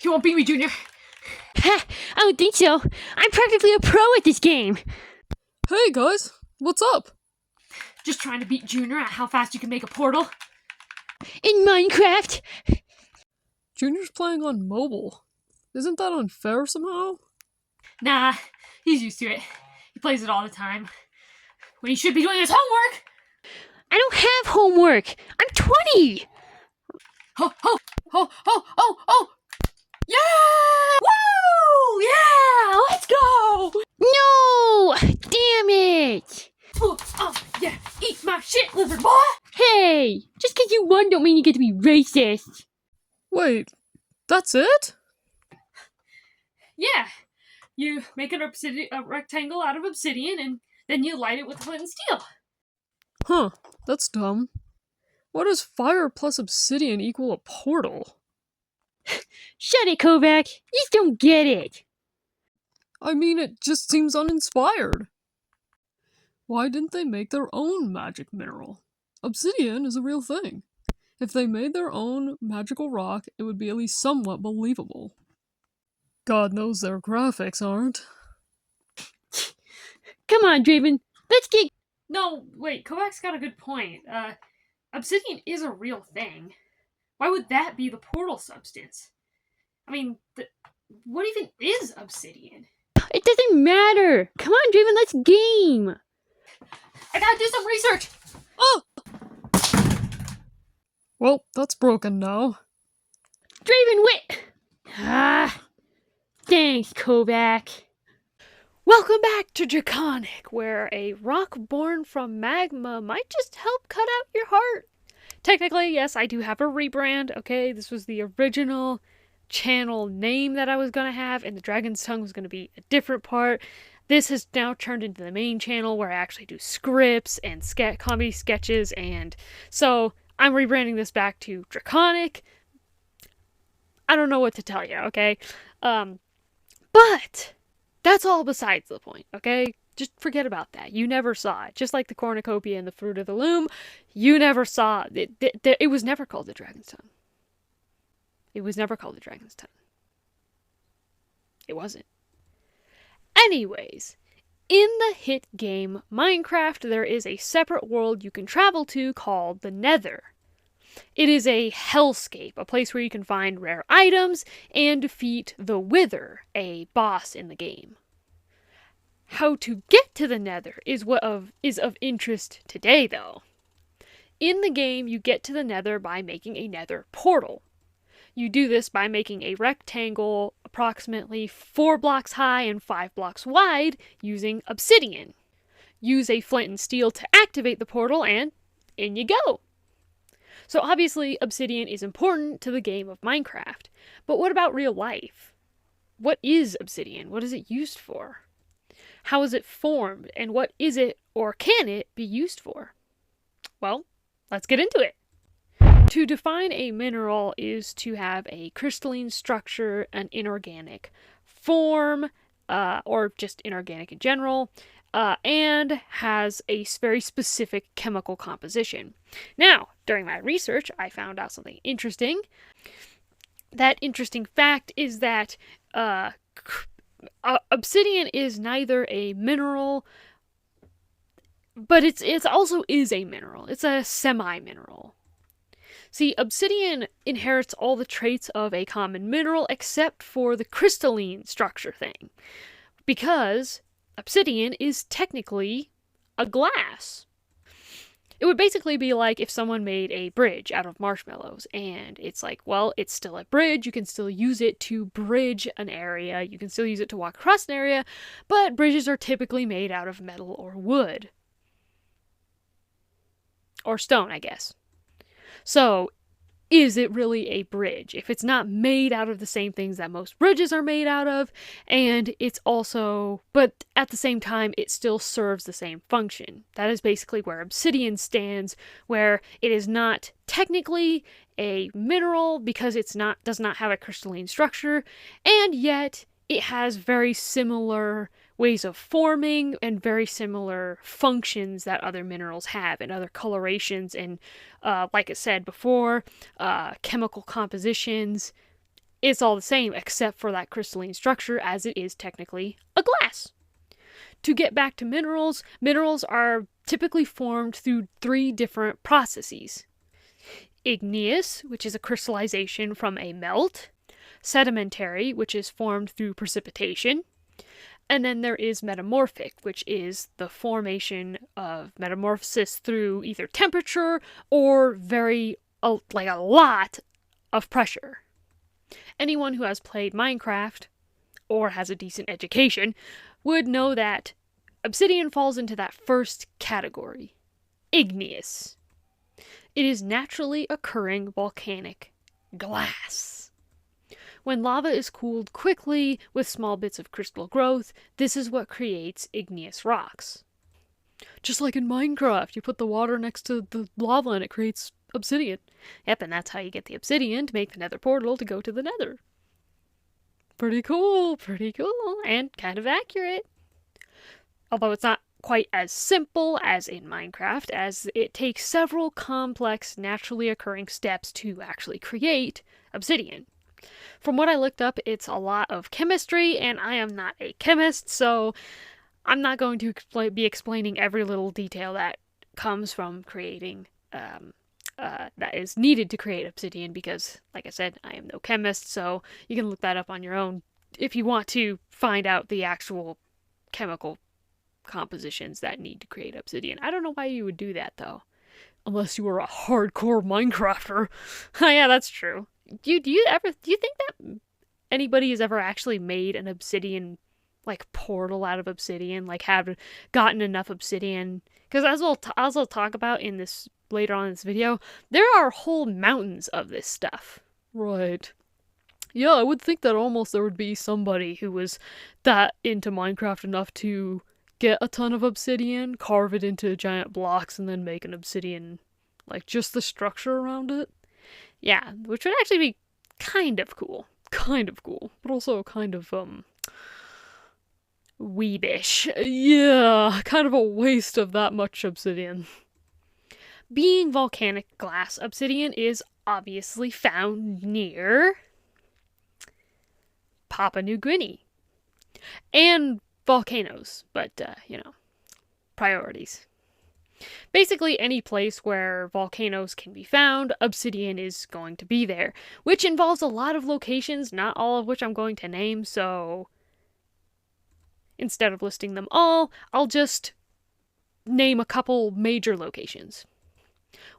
You won't beat me, Junior. Ha! I don't think so. I'm practically a pro at this game. Hey guys, what's up? Just trying to beat Junior at how fast you can make a portal. In Minecraft? Junior's playing on mobile. Isn't that unfair somehow? Nah, he's used to it. He plays it all the time. When he should be doing his homework! I don't have homework. I'm 20. Ho, ho, ho, ho, ho, ho! Yeah! Woo! Yeah! Let's go! No! Damn it! Oh, yeah, eat my shit, lizard boy! Hey! Just because you won don't mean you get to be racist. Wait, that's it? Yeah. You make a rectangle out of obsidian, and then you light it with flint and steel. Huh, that's dumb. What does fire plus obsidian equal a portal? Shut it, Kovac. You just don't get it. I mean, it just seems uninspired. Why didn't they make their own magic mineral? Obsidian is a real thing. If they made their own magical rock, it would be at least somewhat believable. God knows their graphics aren't. Come on, Draven. Let's get... No, wait, Kovac's got a good point. Obsidian is a real thing. Why would that be the portal substance? I mean, what even is obsidian? It doesn't matter. Come on, Draven, let's game. I gotta do some research! Oh! Well, that's broken now. Draven, wait! Ah, thanks, Kovac. Welcome back to Draconic, where a rock born from magma might just help cut out your heart. Technically, yes, I do have a rebrand, okay? This was the original channel name that I was going to have, and the Dragon's Tongue was going to be a different part. This has now turned into the main channel where I actually do scripts and comedy sketches, and so I'm rebranding this back to Draconic. I don't know what to tell you, okay? But that's all besides the point, okay? Just forget about that. You never saw it. Just like the cornucopia and the fruit of the loom, you never saw it. It was never called the Dragon's Tongue. It was never called the Dragon's Tongue. It wasn't. Anyways, in the hit game Minecraft, there is a separate world you can travel to called the Nether. It is a hellscape, a place where you can find rare items and defeat the Wither, a boss in the game. How to get to the Nether is of interest today, though. In the game, you get to the Nether by making a Nether portal. You do this by making a rectangle approximately 4 blocks high and 5 blocks wide using obsidian. Use a flint and steel to activate the portal, and in you go. So obviously, obsidian is important to the game of Minecraft. But what about real life? What is obsidian? What is it used for? How is it formed? And what is it, or can it, be used for? Well, let's get into it. To define a mineral is to have a crystalline structure, an inorganic form, or just inorganic in general, and has a very specific chemical composition. Now, during my research, I found out something interesting. That interesting fact is that obsidian is neither a mineral, but it's also is a mineral. It's a semi-mineral. See, obsidian inherits all the traits of a common mineral except for the crystalline structure thing, because obsidian is technically a glass. It would basically be like if someone made a bridge out of marshmallows, and it's like, well, it's still a bridge, you can still use it to bridge an area, you can still use it to walk across an area, but bridges are typically made out of metal or wood. Or stone, I guess. So, is it really a bridge? If it's not made out of the same things that most bridges are made out of, and it's also, but at the same time, it still serves the same function. That is basically where obsidian stands, where it is not technically a mineral because does not have a crystalline structure, and yet it has very similar ways of forming and very similar functions that other minerals have, and other colorations and, like I said before, chemical compositions. It's all the same except for that crystalline structure, as it is technically a glass. To get back to minerals, minerals are typically formed through 3 different processes. Igneous, which is a crystallization from a melt. Sedimentary, which is formed through precipitation. And then there is metamorphic, which is the formation of metamorphosis through either temperature or a lot of pressure. Anyone who has played Minecraft or has a decent education would know that obsidian falls into that first category, igneous. It is naturally occurring volcanic glass. When lava is cooled quickly with small bits of crystal growth, this is what creates igneous rocks. Just like in Minecraft, you put the water next to the lava and it creates obsidian. Yep, and that's how you get the obsidian to make the nether portal to go to the nether. Pretty cool. Pretty cool, and kind of accurate. Although it's not quite as simple as in Minecraft, as it takes several complex, naturally occurring steps to actually create obsidian. From what I looked up, it's a lot of chemistry, and I am not a chemist, so I'm not going to be explaining every little detail that comes from creating, that is needed to create obsidian, because, like I said, I am no chemist, so you can look that up on your own if you want to find out the actual chemical compositions that need to create obsidian. I don't know why you would do that, though. Unless you were a hardcore Minecrafter. Oh, yeah, that's true. Do you think that anybody has ever actually made an obsidian, like, portal out of obsidian? Like, have gotten enough obsidian? Because as I'll talk about in this later on in this video, there are whole mountains of this stuff. Right. Yeah, I would think that almost there would be somebody who was that into Minecraft enough to get a ton of obsidian, carve it into giant blocks, and then make an obsidian, like, just the structure around it. Yeah, which would actually be kind of cool. Kind of cool. But also kind of, weebish. Yeah, kind of a waste of that much obsidian. Being volcanic glass, obsidian is obviously found near Papua New Guinea. And volcanoes, but, priorities. Basically, any place where volcanoes can be found, obsidian is going to be there, which involves a lot of locations, not all of which I'm going to name, so instead of listing them all, I'll just name a couple major locations.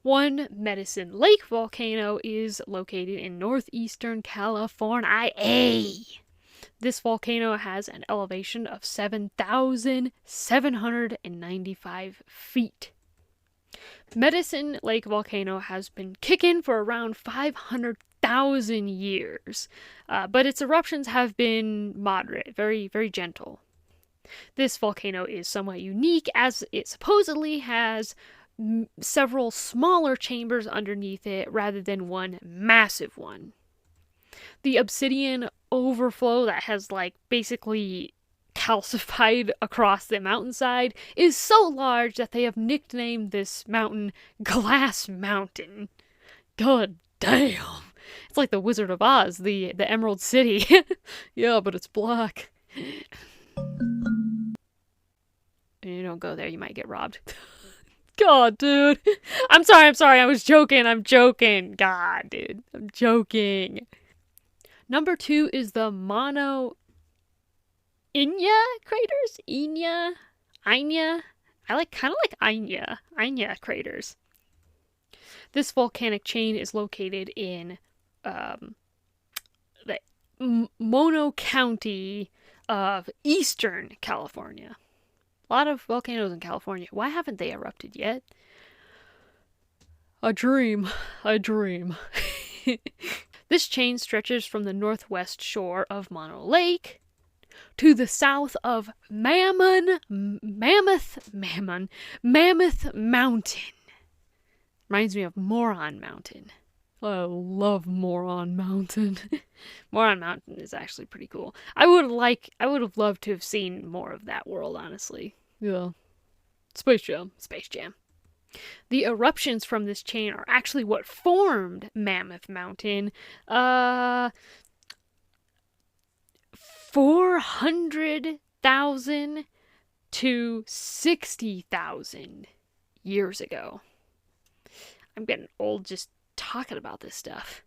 One, Medicine Lake volcano is located in northeastern California. This volcano has an elevation of 7,795 feet. Medicine Lake volcano has been kicking for around 500,000 years, but its eruptions have been moderate, very, very gentle. This volcano is somewhat unique as it supposedly has several smaller chambers underneath it rather than one massive one. The obsidian overflow that has, like, basically calcified across the mountainside is so large that they have nicknamed this mountain Glass Mountain. God damn. It's like the Wizard of Oz, the Emerald City. Yeah, but it's black. You don't go there, you might get robbed. God, dude. I'm sorry, I was joking, God, dude, I'm joking. Number 2 is the Inya craters? Inya? I kind of like Inya craters. This volcanic chain is located in the Mono County of Eastern California. A lot of volcanoes in California. Why haven't they erupted yet? I dream. This chain stretches from the northwest shore of Mono Lake to the south of Mammoth Mountain. Reminds me of Moron Mountain. I love Moron Mountain. Moron Mountain is actually pretty cool. I would have loved to have seen more of that world, honestly. Yeah. Space Jam. The eruptions from this chain are actually what formed Mammoth Mountain, 400,000 to 60,000 years ago. I'm getting old just talking about this stuff.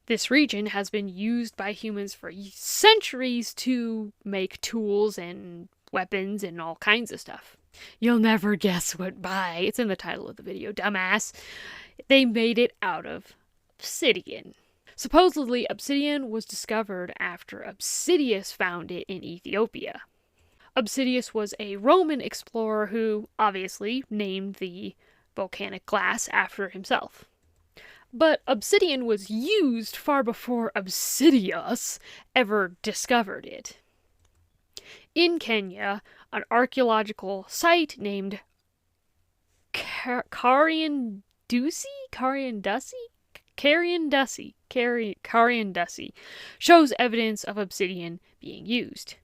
This region has been used by humans for centuries to make tools and weapons and all kinds of stuff. You'll never guess what by. It's in the title of the video, dumbass. They made it out of obsidian. Supposedly, obsidian was discovered after Obsidius found it in Ethiopia. Obsidius was a Roman explorer who obviously named the volcanic glass after himself. But obsidian was used far before Obsidius ever discovered it. In Kenya, an archaeological site named Kariandusi shows evidence of obsidian being used.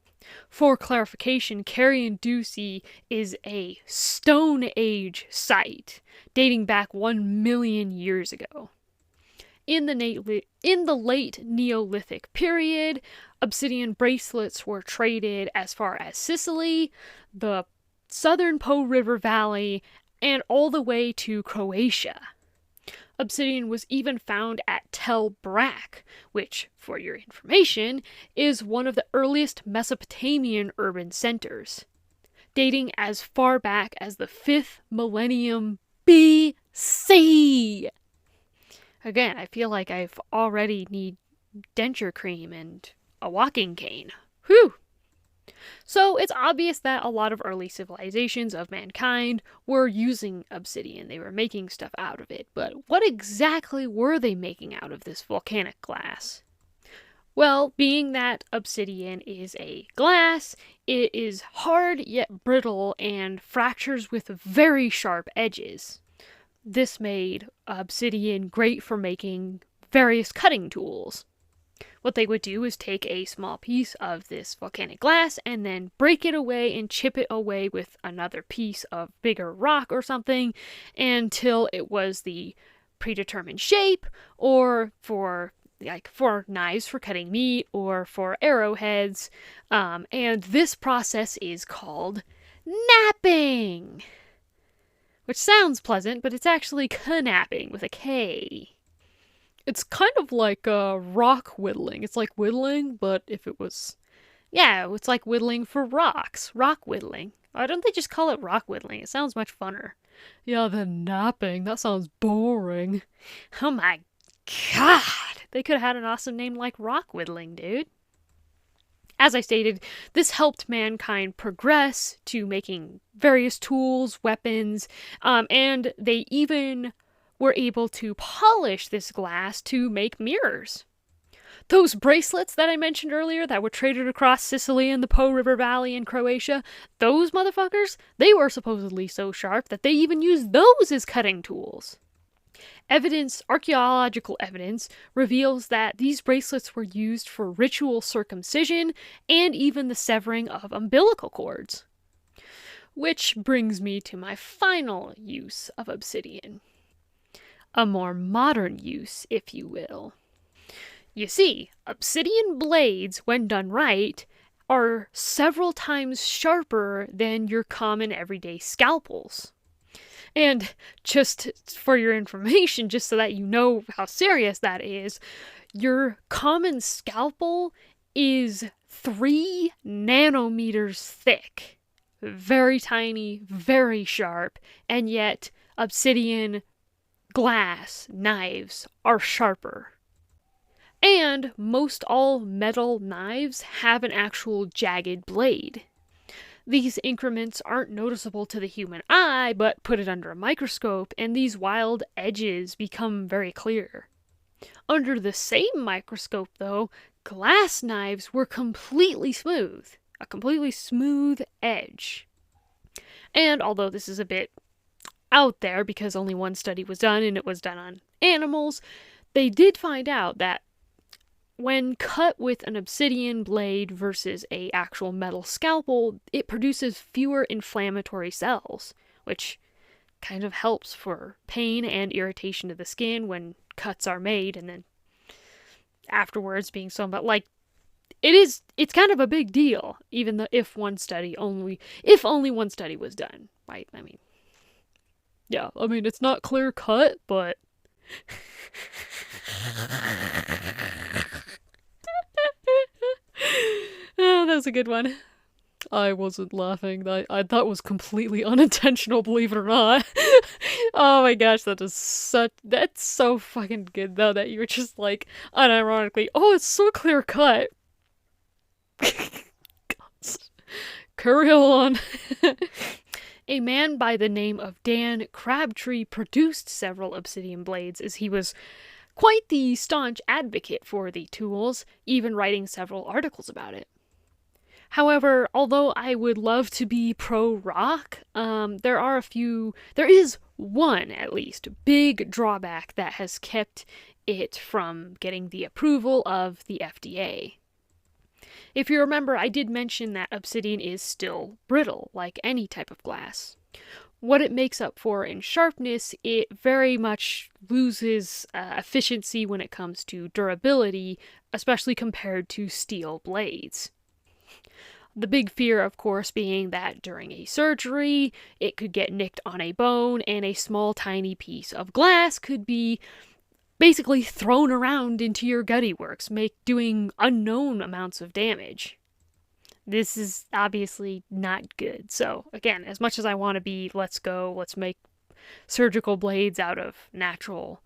For clarification, Kariandusi is a Stone Age site dating back 1 million years ago. In the late Neolithic period, obsidian bracelets were traded as far as Sicily, the southern Po River Valley, and all the way to Croatia. Obsidian was even found at Tel Brak, which, for your information, is one of the earliest Mesopotamian urban centers, dating as far back as the 5th millennium BC. Again, I feel like I've already need denture cream and a walking cane. Whew! So it's obvious that a lot of early civilizations of mankind were using obsidian. They were making stuff out of it. But what exactly were they making out of this volcanic glass? Well, being that obsidian is a glass, it is hard yet brittle and fractures with very sharp edges. This made obsidian great for making various cutting tools. What they would do is take a small piece of this volcanic glass and then break it away and chip it away with another piece of bigger rock or something until it was the predetermined shape, or for knives for cutting meat or for arrowheads. And this process is called knapping, which sounds pleasant, but it's actually knapping with a K. It's kind of like rock whittling. It's like whittling, but if it was... Yeah, it's like whittling for rocks. Rock whittling. Why don't they just call it rock whittling? It sounds much funner. Yeah, then napping. That sounds boring. Oh my god! They could have had an awesome name like rock whittling, dude. As I stated, this helped mankind progress to making various tools, weapons, and they even were able to polish this glass to make mirrors. Those bracelets that I mentioned earlier that were traded across Sicily and the Po River Valley in Croatia, those motherfuckers, they were supposedly so sharp that they even used those as cutting tools. Archaeological evidence, reveals that these bracelets were used for ritual circumcision and even the severing of umbilical cords. Which brings me to my final use of obsidian. A more modern use, if you will. You see, obsidian blades, when done right, are several times sharper than your common everyday scalpels. And just for your information, just so that you know how serious that is, your common scalpel is 3 nanometers thick. Very tiny, very sharp, and yet obsidian glass knives are sharper. And most all metal knives have an actual jagged blade. These increments aren't noticeable to the human eye, but put it under a microscope, and these wild edges become very clear. Under the same microscope, though, glass knives were completely smooth, a completely smooth edge. And although this is a bit out there because only one study was done and it was done on animals, they did find out that when cut with an obsidian blade versus a actual metal scalpel, it produces fewer inflammatory cells, which kind of helps for pain and irritation to the skin when cuts are made and then afterwards being sewn. But it's kind of a big deal, even though if only one study was done, right? I mean, Yeah, I mean, it's not clear cut, but oh, that was a good one. I wasn't laughing. That was completely unintentional, believe it or not. Oh my gosh, that's so fucking good though that you were just like unironically, oh, it's so clear cut. Carry on. A man by the name of Dan Crabtree produced several obsidian blades as he was quite the staunch advocate for the tools, even writing several articles about it. However, although I would love to be pro-rock, there is one, at least, big drawback that has kept it from getting the approval of the FDA. If you remember, I did mention that obsidian is still brittle, like any type of glass. What it makes up for in sharpness, it very much loses efficiency when it comes to durability, especially compared to steel blades. The big fear, of course, being that during a surgery, it could get nicked on a bone, and a small tiny piece of glass could be basically thrown around into your gutty works, doing unknown amounts of damage. This is obviously not good. So, again, as much as I want to be, let's make surgical blades out of natural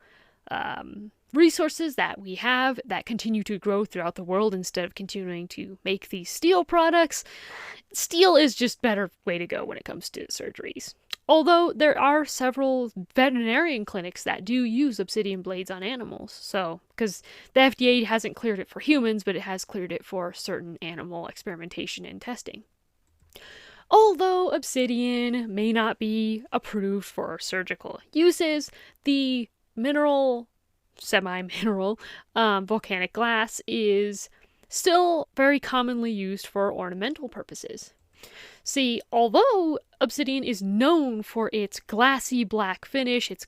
resources that we have that continue to grow throughout the world instead of continuing to make these steel products, steel is just better way to go when it comes to surgeries. Although there are several veterinarian clinics that do use obsidian blades on animals, so because the FDA hasn't cleared it for humans, but it has cleared it for certain animal experimentation and testing. Although obsidian may not be approved for surgical uses, the semi-mineral volcanic glass is still very commonly used for ornamental purposes. See, although obsidian is known for its glassy black finish, its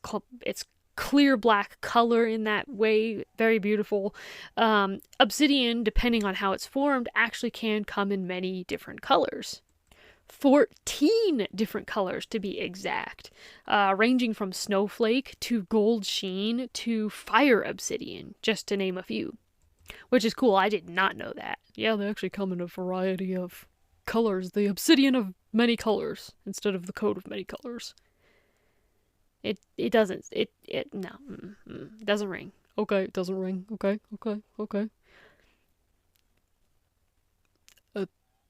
clear black color in that way, very beautiful, obsidian, depending on how it's formed, actually can come in many different colors. 14 different colors to be exact, ranging from snowflake to gold sheen to fire obsidian, just to name a few. Which is cool, I did not know that. Yeah, they actually come in a variety of colors. The obsidian of many colors instead of the coat of many colors. It doesn't ring. Okay, it doesn't ring. Okay.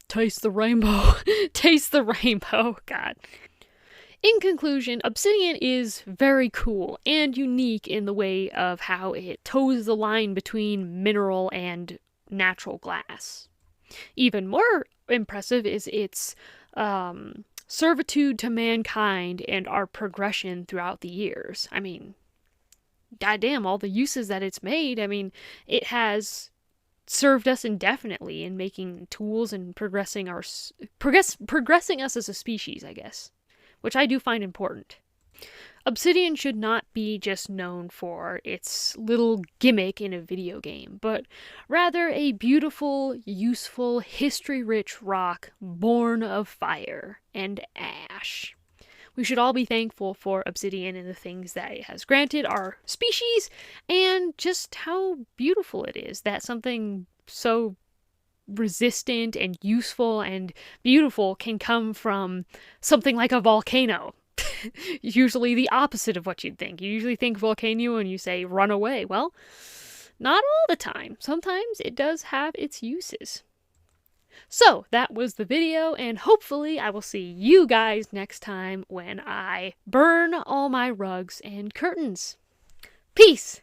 Taste the rainbow. Taste the rainbow, God. In conclusion, obsidian is very cool and unique in the way of how it toes the line between mineral and natural glass. Even more impressive is its servitude to mankind and our progression throughout the years. I mean, goddamn, all the uses that it's made. I mean, it has served us indefinitely in making tools and progressing us as a species, I guess, which I do find important. Obsidian should not be just known for its little gimmick in a video game, but rather a beautiful, useful, history-rich rock born of fire and ash. We should all be thankful for obsidian and the things that it has granted our species, and just how beautiful it is that something so resistant and useful and beautiful can come from something like a volcano. Usually the opposite of what you'd think. You usually think volcano and you say run away. Well, not all the time. Sometimes it does have its uses. So, that was the video, and hopefully I will see you guys next time when I burn all my rugs and curtains. Peace!